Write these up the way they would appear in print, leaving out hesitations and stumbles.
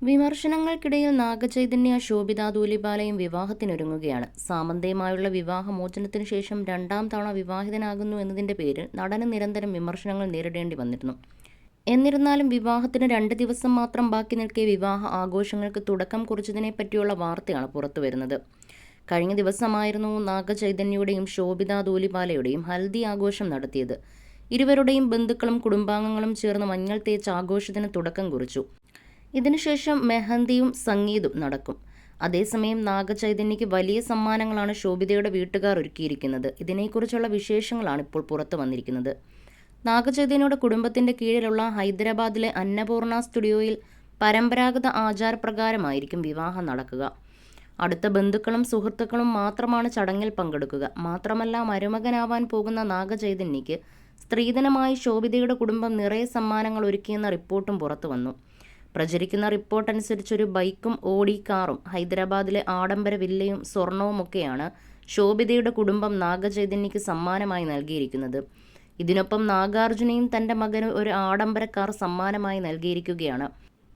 വിമർശനങ്ങൾക്കിടയിൽ നാഗചൈതന്യ ശോഭിത ധൂലിപാലയും വിവാഹത്തിനൊരുങ്ങുകയാണ്. സാമന്തയുമായുള്ള വിവാഹമോചനത്തിനു ശേഷം രണ്ടാം തവണ വിവാഹിതനാകുന്നു എന്നതിന്റെ പേരിൽ നടന് നിരന്തരം വിമർശനങ്ങൾ നേരിടേണ്ടി വന്നിരുന്നു. എന്നിരുന്നാലും വിവാഹത്തിന് 2 ദിവസം മാത്രം ബാക്കി നിൽക്കെ വിവാഹ ആഘോഷങ്ങൾക്ക് തുടക്കം കുറിച്ചതിനെപ്പറ്റിയുള്ള വാർത്തയാണ് പുറത്തുവരുന്നത്. കഴിഞ്ഞ ദിവസമായിരുന്നു നാഗചൈതന്യയുടെയും ശോഭിത ധൂലിപാലയുടെയും ഹൽദി ആഘോഷം നടത്തിയത്. ഇരുവരുടെയും ബന്ധുക്കളും കുടുംബാംഗങ്ങളും ചേർന്ന് മഞ്ഞൾ തേച്ച് ആഘോഷത്തിന് തുടക്കം കുറിച്ചു. ഇതിനുശേഷം മെഹന്തിയും സംഗീതും നടക്കും. അതേസമയം നാഗചൈതന്യയ്ക്ക് വലിയ സമ്മാനങ്ങളാണ് ശോഭിതയുടെ വീട്ടുകാർ ഒരുക്കിയിരിക്കുന്നത്. ഇതിനെക്കുറിച്ചുള്ള വിശേഷങ്ങളാണ് ഇപ്പോൾ പുറത്തു വന്നിരിക്കുന്നത്. നാഗചൈതന്യയുടെ കുടുംബത്തിന്റെ കീഴിലുള്ള ഹൈദരാബാദിലെ അന്നപൂർണ സ്റ്റുഡിയോയിൽ പരമ്പരാഗത ആചാരപ്രകാരമായിരിക്കും വിവാഹം നടക്കുക. അടുത്ത ബന്ധുക്കളും സുഹൃത്തുക്കളും മാത്രമാണ് ചടങ്ങിൽ പങ്കെടുക്കുക. മാത്രമല്ല, മരുമകനാവാൻ പോകുന്ന നാഗചൈതന്യയ്ക്ക് സ്ത്രീധനമായി ശോഭിതയുടെ കുടുംബം നിറയെ സമ്മാനങ്ങൾ ഒരുക്കിയെന്ന റിപ്പോർട്ടും പുറത്തു വന്നു. പ്രചരിക്കുന്ന റിപ്പോർട്ടനുസരിച്ചൊരു ബൈക്കും ഓഡി കാറും ഹൈദരാബാദിലെ ആഡംബര വില്ലയും സ്വർണവുമൊക്കെയാണ് ശോഭിതയുടെ കുടുംബം നാഗചൈതന്യയ്ക്ക് സമ്മാനമായി നൽകിയിരിക്കുന്നത്. ഇതിനൊപ്പം നാഗാർജുനയും തൻ്റെ മകന് ഒരു ആഡംബര കാർ സമ്മാനമായി നൽകിയിരിക്കുകയാണ്.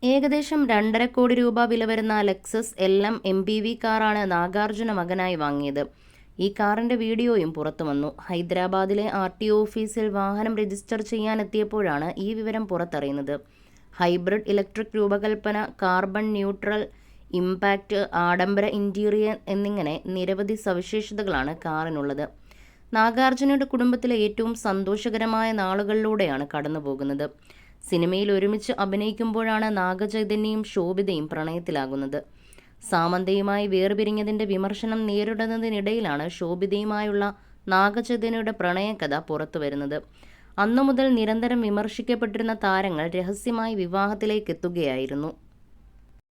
ഏകദേശം 2.5 കോടി രൂപ വില വരുന്ന ലെക്സസ് LM MPV കാറാണ് നാഗാർജുന മകനായി വാങ്ങിയത്. ഈ കാറിന്റെ വീഡിയോയും പുറത്തു വന്നു. ഹൈദരാബാദിലെ RTO ഓഫീസിൽ വാഹനം രജിസ്റ്റർ ചെയ്യാനെത്തിയപ്പോഴാണ് ഈ വിവരം പുറത്തറിയുന്നത്. ഹൈബ്രിഡ് ഇലക്ട്രിക് രൂപകൽപ്പന, കാർബൺ ന്യൂട്രൽ, ഇമ്പാക്റ്റ്, ആഡംബര ഇന്റീരിയർ എന്നിങ്ങനെ നിരവധി സവിശേഷതകളാണ് കാറിനുള്ളത്. നാഗാർജുനയുടെ കുടുംബത്തിലെ ഏറ്റവും സന്തോഷകരമായ നാളുകളിലൂടെയാണ് കടന്നുപോകുന്നത്. സിനിമയിൽ ഒരുമിച്ച് അഭിനയിക്കുമ്പോഴാണ് നാഗചൈതന്യയും ശോഭിതയും പ്രണയത്തിലാകുന്നത്. സാമന്തയുമായി വേർപിരിഞ്ഞതിന്റെ വിമർശനം നേരിടുന്നതിനിടയിലാണ് ശോഭിതയുമായുള്ള നാഗചൈതന്യയുടെ പ്രണയകഥ പുറത്തുവരുന്നത്. അന്നു മുതൽ നിരന്തരം വിമർശിക്കപ്പെട്ടിരുന്ന താരങ്ങൾ രഹസ്യമായി വിവാഹത്തിലേക്കെത്തുകയായിരുന്നു.